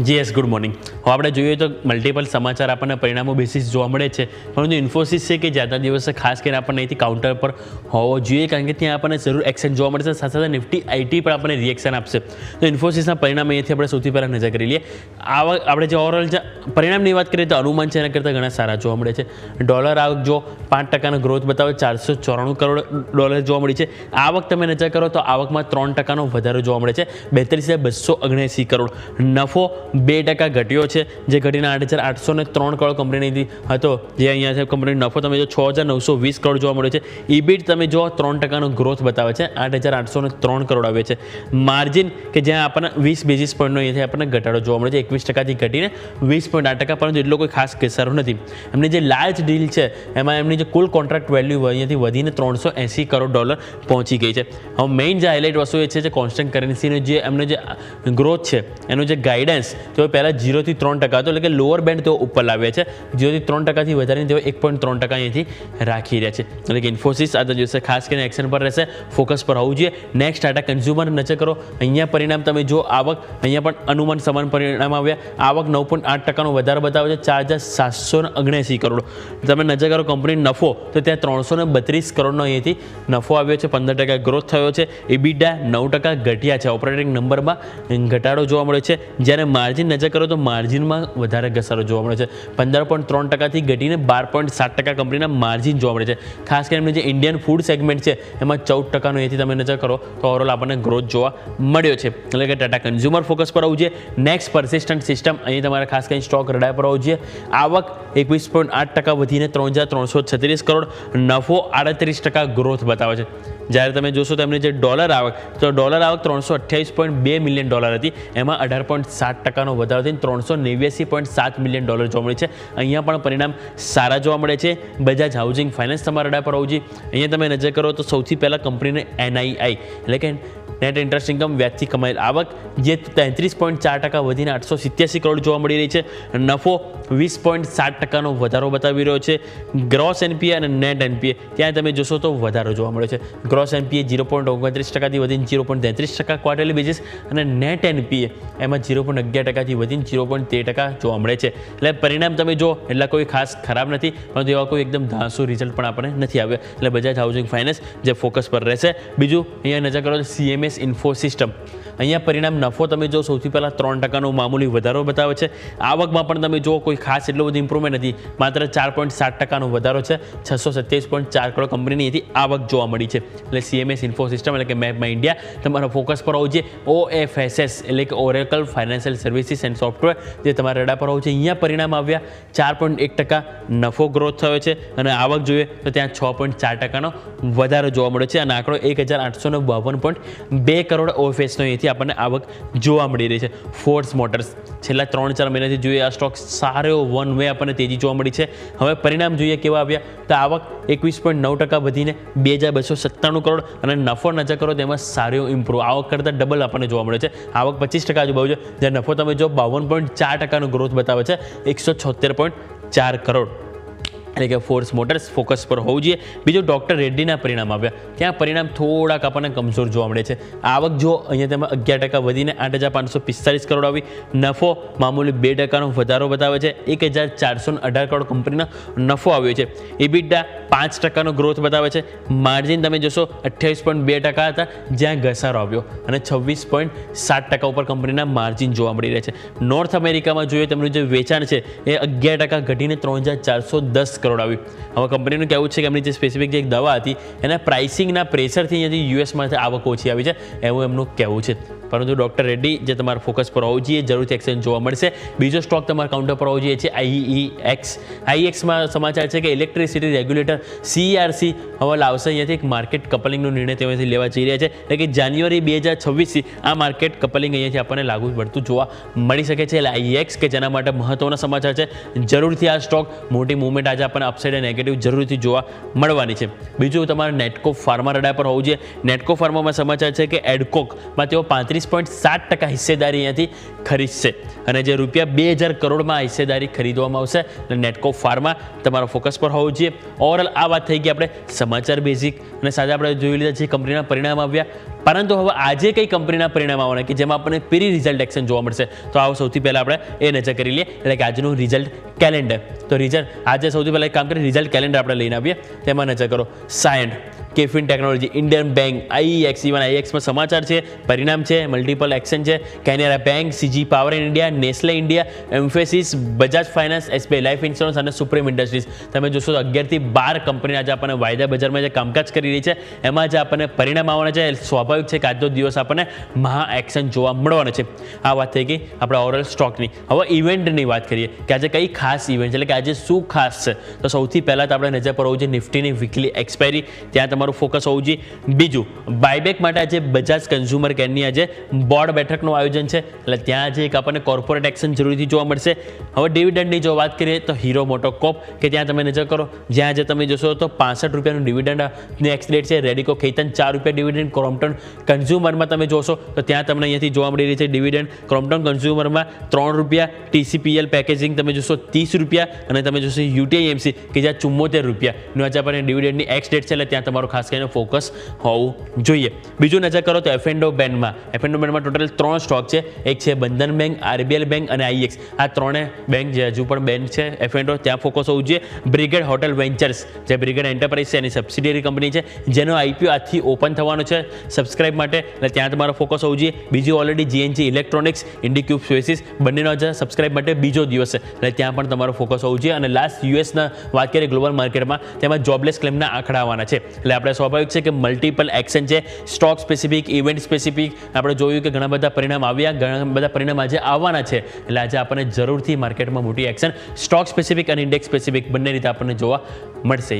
જી yes, good morning. હવે આપણે જોઈએ તો મલ્ટિપલ સમાચાર આપણને પરિણામો બેસિસ જોવા મળે છે, પરંતુ ઇન્ફોસિસ છે કે જ્યાંના દિવસે ખાસ કરીને આપણને અહીંથી કાઉન્ટર પર હોવો જોઈએ, કારણ કે ત્યાં આપણને જરૂર એક્શન જોવા મળશે. સાથે સાથે નિફ્ટી આઈટી પણ આપણને રિએક્શન આપશે. તો ઇન્ફોસિસના પરિણામ અહીંયાથી આપણે સૌથી પહેલાં નજર કરી લઈએ. આપણે જે ઓવરઓલ પરિણામની વાત કરીએ તો અનુમાન છે એના કરતાં ઘણા સારા જોવા મળે છે. ડોલર આવક જો 5% ગ્રોથ બતાવે, 494 કરોડ ડોલર જોવા મળી છે. આવક તમે નજર કરો તો આવકમાં 3% વધારો જોવા મળે છે, 42,279 કરોડ. નફો 2% ઘટ્યો છે, જે ઘટીને 8,803 કરોડ કંપનીની હતો. જે અહીંયા છે કંપનીનો નફો તમે જો 6,920 કરોડ જોવા મળ્યો છે. ઇબિટ તમે જો 3% ગ્રોથ બતાવે છે, 8,803 કરોડ આવે છે. માર્જિન કે જ્યાં આપણને 20 બેઝિસ પોઈન્ટનો અહીંયાથી આપણને ઘટાડો જોવા મળે છે, 21%થી ઘટીને 20.8%, પરંતુ એટલો કોઈ ખાસ ઘસારો નથી. એમની જે લાર્જ ડીલ છે એમાં એમની જે કુલ કોન્ટ્રાક્ટ વેલ્યુ અહીંયાથી વધીને 380 કરોડ ડોલર પહોંચી ગઈ છે. હવે મેઇન જે હાઇલાઇટ વસ્તુ એ છે જે કોન્સ્ટન્ટ કરન્સીનો જે એમનો જે ગ્રોથ છે એનો જે ગાઈડન્સ તેઓ પહેલાં 0 થી 3% હતો, એટલે કે લોઅર બેન્ડ તેઓ ઉપર લાવ્યા છે. 0 થી 3%થી વધારીને તેઓ 1.3% અહીંયાથી રાખી રહ્યા છે. એટલે કે ઇન્ફોસિસ આજના દિવસે ખાસ કરીને એક્શન પર રહેશે, ફોકસ પર હોવું જોઈએ. નેક્સ્ટ ટાટા કન્ઝ્યુમર નજર કરો. અહીંયા પરિણામ તમે જો આવક, અહીંયા પણ અનુમાન સમાન પરિણામ આવ્યા. આવક 9.8%નો વધારો બતાવે છે, 4,779 કરોડ. તમે નજર કરો કંપની નફો તો ત્યાં 332 કરોડનો અહીંયાથી નફો આવ્યો છે, 15% ગ્રોથ થયો છે. ઇબિડા 9% ઘટ્યા છે, ઓપરેટિંગ નંબરમાં ઘટાડો જોવા મળ્યો છે. જ્યારે માર્જિન નજર કરો તો માર્જિનમાં વધારે ઘસારો જોવા મળે છે, 15.3%થી ઘટીને 12.7% કંપનીના માર્જિન જોવા મળે છે. ખાસ કરીને જે ઇન્ડિયન ફૂડ સેગમેન્ટ છે એમાં 14%નો અહીંથી તમે નજર કરો તો ઓવરઓલ આપણને ગ્રોથ જોવા મળ્યો છે. એટલે કે ટાટા કન્ઝ્યુમર ફોકસ પર આવવું જોઈએ. નેક્સ્ટ પર્સિસ્ટન્ટ સિસ્ટમ, અહીં તમારે ખાસ કરીને સ્ટોક રડાય પર આવવું જોઈએ. આવક 21.8% વધીને 3,336 કરોડ, નફો 38% ગ્રોથ બતાવે છે. જ્યારે તમે જોશો તો એમની જે ડોલર આવક, તો ડોલર આવક 328.2 મિલિયન ડોલર હતી, એમાં 18.7%નો વધારો થઈને 389.7 મિલિયન ડોલર જોવા મળે છે. અહીંયા પણ પરિણામ સારા જોવા મળે છે. બજાજ હાઉસિંગ ફાઇનાન્સ તમારા રડા પર આવવું જોઈએ. અહીંયા તમે નજર કરો તો સૌથી પહેલાં કંપનીને NII એટલે કે નેટ ઇન્ટરેસ્ટ ઇન્કમ વ્યાજથી કમાયેલ આવક જે 33.4% વધીને 887 કરોડ જોવા મળી રહી છે. નફો 20.7%નો વધારો બતાવી રહ્યો છે. ગ્રોસ NPA અને નેટ NPA ત્યાં તમે જોશો તો વધારો જોવા મળે છે. ગ્રોસ NPA 0.29%થી વધીને 0.33% ક્વાર્ટરલી બેઝિસ, અને નેટ NPA એમાં 0.11%થી વધીને 0.13% જોવા મળે છે. એટલે પરિણામ તમે જો એટલા કોઈ ખાસ ખરાબ નથી, પરંતુ એવા કોઈ એકદમ ધાસુ રિઝલ્ટ પણ આપણને નથી આવ્યા. એટલે બજાજ હાઉસિંગ ફાઇનાન્સ જે ફોકસ પર રહેશે. બીજું અહીંયા નજર કરો તો CMS ઇન્ફો સિસ્ટમ. અહીંયા પરિણામ નફો તમે જો સૌથી પહેલાં 3%નો મામૂલી વધારો બતાવે છે. આવકમાં પણ તમે જો કોઈ ખાસ એટલો બધો ઇમ્પ્રુવમેન્ટ નથી, માત્ર 4.7%નો વધારો છે, 627.4 કરોડ કંપનીની અહીંથી આવક જોવા મળી છે. એટલે CMS ઇન્ફો સિસ્ટમ એટલે કે મેપમાં ઇન્ડિયા તમારા ફોકસ પર હોવું જોઈએ. OFSS એટલે કે Oracle financial services and software જે તમારા રડા પર હોવું છે. અહીંયા પરિણામ આવ્યા 4.1% નફો ગ્રોથ થયો છે, અને આવક જોઈએ તો ત્યાં 6.4%નો વધારો જોવા મળ્યો છે. અને આંકડો 1,852.2 કરોડ OFSનો અહીંથી આપણને આવક જોવા મળી રહી છે. ફોર્સ મોટર્સ છેલ્લા 3-4 મહિનાથી જોઈએ આ સ્ટોક સારો વન વે આપણને તેજી જોવા મળી છે. હવે પરિણામ જોઈએ કેવા આવ્યા તો આવક 21.9% વધીને 2,297 કરોડ, અને નફો નજર કરો તેમાં સારો ઇમ્પ્રૂવ, આવક કરતાં ડબલ આપણને જોવા મળે છે. આવક 25% આજુબાજુ છે, જ્યારે નફો તમે જો 52.4%નો ગ્રોથ બતાવે છે, 176.4 કરોડ. એટલે કે ફોર્સ મોટર્સ ફોકસ પર હોવું જોઈએ. બીજું ડૉક્ટર રેડ્ડીના પરિણામ આવ્યા, ત્યાં પરિણામ થોડાક આપણને કમજોર જોવા મળે છે. આવક જો અહીંયા તેમાં 11% વધીને 8,545 કરોડ આવી. નફો મામૂલી 2%નો વધારો બતાવે છે, 1,418 કરોડ કંપનીનો નફો આવ્યો છે. ઇબિડા 5%નો ગ્રોથ બતાવે છે. માર્જિન તમે જોશો 28.2% હતા, જ્યાં ઘસારો આવ્યો, અને 26.7% ઉપર કંપનીના માર્જિન જોવા મળી રહ્યા છે. નોર્થ અમેરિકામાં જોઈએ તેમનું જે વેચાણ છે એ 11% ઘટીને 3,410 કરોડ આવ્યું. હવે કંપનીનું કહેવું છે કે એમની જે સ્પેસિફિક જે એક દવા હતી એના પ્રાઇસિંગના પ્રેશરથી અહીંયાથી યુએસમાંથી આવક ઓછી આવી છે, એવું એમનું કહેવું છે. પરંતુ ડૉક્ટર રેડ્ડી જે તમારા ફોકસ પર હોવું જોઈએ, જરૂરથી એક્સચેન્જ જોવા મળશે. બીજો સ્ટોક તમારા કાઉન્ટર પર હોવો જોઈએ છે IEX. IEXમાં સમાચાર છે કે ઇલેક્ટ્રિસિટી રેગ્યુલેટર CERC હવે લાવશે અહીંયાથી એક માર્કેટ કપલિંગનો નિર્ણય તેમાંથી લેવા જઈ રહ્યા છે. એટલે કે જાન્યુઆરી 2026થી આ માર્કેટ કપલિંગ અહીંયાથી આપણને લાગુ પડતું જોવા મળી શકે છે. એટલે IEX કે જેના માટે મહત્વના સમાચાર છે, જરૂરથી આ સ્ટોક મોટી મૂવમેન્ટ આજે આપણને અપસાઇડ અને નેગેટિવ જરૂરથી જોવા મળવાની છે. બીજું તમારે નેટકો ફાર્મા રડા પર હોવું જોઈએ. નેટકો ફાર્મામાં સમાચાર છે કે એડકોકમાં તેઓ 35.7% હિસ્સેદારી અહીંયાથી ખરીદશે, અને જે રૂપિયા 2,000 કરોડમાં હિસ્સેદારી ખરીદવામાં આવશે. એટલે નેટકો ફાર્મા તમારા ફોકસ પર હોવું જોઈએ. ઓવરઓલ આ વાત થઈ ગઈ આપણે સમાચાર બેઝિક, અને સાથે આપણે જોઈ લીધા જે કંપનીના પરિણામ આવ્યા. પરંતુ હવે આજે કઈ કંપનીના પરિણામ આવવાના કે જેમાં આપણને પ્રી રિઝલ્ટ એક્શન જોવા મળશે, તો આવો સૌથી પહેલાં આપણે એ નજર કરી લઈએ, એટલે કે આજનું રિઝલ્ટ કેલેન્ડર. તો આજે સૌથી પહેલાં એક કામ કરીએ, રિઝલ્ટ કેલેન્ડર આપણે લઈને આવીએ. તેમાં નજર કરો. Cyient, KFin technologies, Indian bank, IEX, even આઈએક્સમાં સમાચાર છે, પરિણામ છે, મલ્ટિપલ એક્શન છે, Canara bank, CG power India, Nestle India, Mphasis, Bajaj finance, SBI life insurance અને સુપ્રીમ ઇન્ડસ્ટ્રીઝ. તમે જોશો તો 11 થી 12 કંપની આજે આપણને વાયદા બજારમાં જે કામકાજ કરી રહી છે એમાં જે આપણને પરિણામ આવવાના છે, સ્વાભાવિક છે કે આજનો દિવસ આપણને મહા એક્શન જોવા મળવાના છે. આ વાત થઈ ગઈ આપણે ઓવરઓલ સ્ટોકની. હવે ઇવેન્ટની વાત કરીએ કે આજે કઈ ખાસ ઇવેન્ટ છે, એટલે કે આજે શું ખાસ છે. તો સૌથી પહેલાં તો આપણે નજર પર હોવું જોઈએ નિફ્ટીની વીકલી એક્સપાયરી, ત્યાં તમારું ફોકસ હોવું જોઈએ. બીજું, બાયબેક માટે આજે બજાજ કન્ઝ્યુમર કેરની આજે બોર્ડ બેઠકનું આયોજન છે, એટલે ત્યાં આજે એક આપણને કોર્પોરેટ એક્શન જરૂરથી જોવા મળશે. હવે ડિવિડન્ડની જો વાત કરીએ તો હીરો મોટોકોપ કે ત્યાં તમે નજર કરો, જ્યાં આજે તમે જોશો તો 65 રૂપિયાનું ડિવિડન્ડ નેક્સ્ટ ડેટ છે. રેડિકો ખૈતન 4 રૂપિયા ડિવિડન્ડ. ક્રોમ્પ્ટન કન્ઝ્યુમરમાં તમે જોશો તો ત્યાં તમને અહીંયાથી જોવા મળી રહી છે ડિવિડન્ડ. ક્રોમ્પ્ટન કન્ઝ્યુમરમાં 3 રૂપિયા, TCPL પેકેજિંગ તમે જોશો 30 રૂપિયા અને તમે જોશો UTIMC કે જ્યાં 74 રૂપિયાનું આજે આપણને ડિવિડન્ડની એક્સ ડેટ છે, એટલે ત્યાં તમારું ખાસ કરીને ફોકસ હોવું જોઈએ. બીજું નજર કરો તો એફએન્ડો બેન્ડમાં ટોટલ 3 સ્ટોક છે. એક છે બંધન બેંક, RBL બેંક અને આઈએક્સ. આ ત્રણે બેંક જે હજુ પણ બેન છે એફએન્ડો, ત્યાં ફોકસ હોવું જોઈએ. બ્રિગેડ હોટલ વેન્ચર્સ, જે બ્રિગેડ એન્ટરપ્રાઇઝ છે એની સબસિડિયરી કંપની છે, જેનો IPO આજથી ઓપન થવાનો છે સબસ્ક્રાઇબ માટે, એટલે ત્યાં તમારો ફોકસ હોવું જોઈએ. બીજું ઓલરેડી GNG ઇલેક્ટ્રોનિક્સ, ઇન્ડિક્યુબ સ્પેસિસ બંનેનો આજે સબસ્ક્રાઇબ માટે બીજો દિવસ છે, એટલે ત્યાં પણ તમારો ફોકસ હોવું જોઈએ. અને લાસ્ટ યુએસના વાત કરીએ ગ્લોબલ માર્કેટમાં, તેમાં જોબલેસ ક્લેમના આંકડા આવવાના છે, એટલે આપણે સ્વાભાવિક છે કે મલ્ટિપલ એક્શન છે, સ્ટોક સ્પેસિફિક, ઇવેન્ટ સ્પેસિફિક. આપણે જોયું કે ઘણા બધા પરિણામ આવ્યા, ઘણા બધા પરિણામ આજે આવવાના છે, એટલે આજે આપણને જરૂરથી માર્કેટમાં મોટી એક્શન સ્ટોક સ્પેસિફિક અને ઇન્ડેક્સ સ્પેસિફિક બંને રીતે આપણને જોવા મળશે.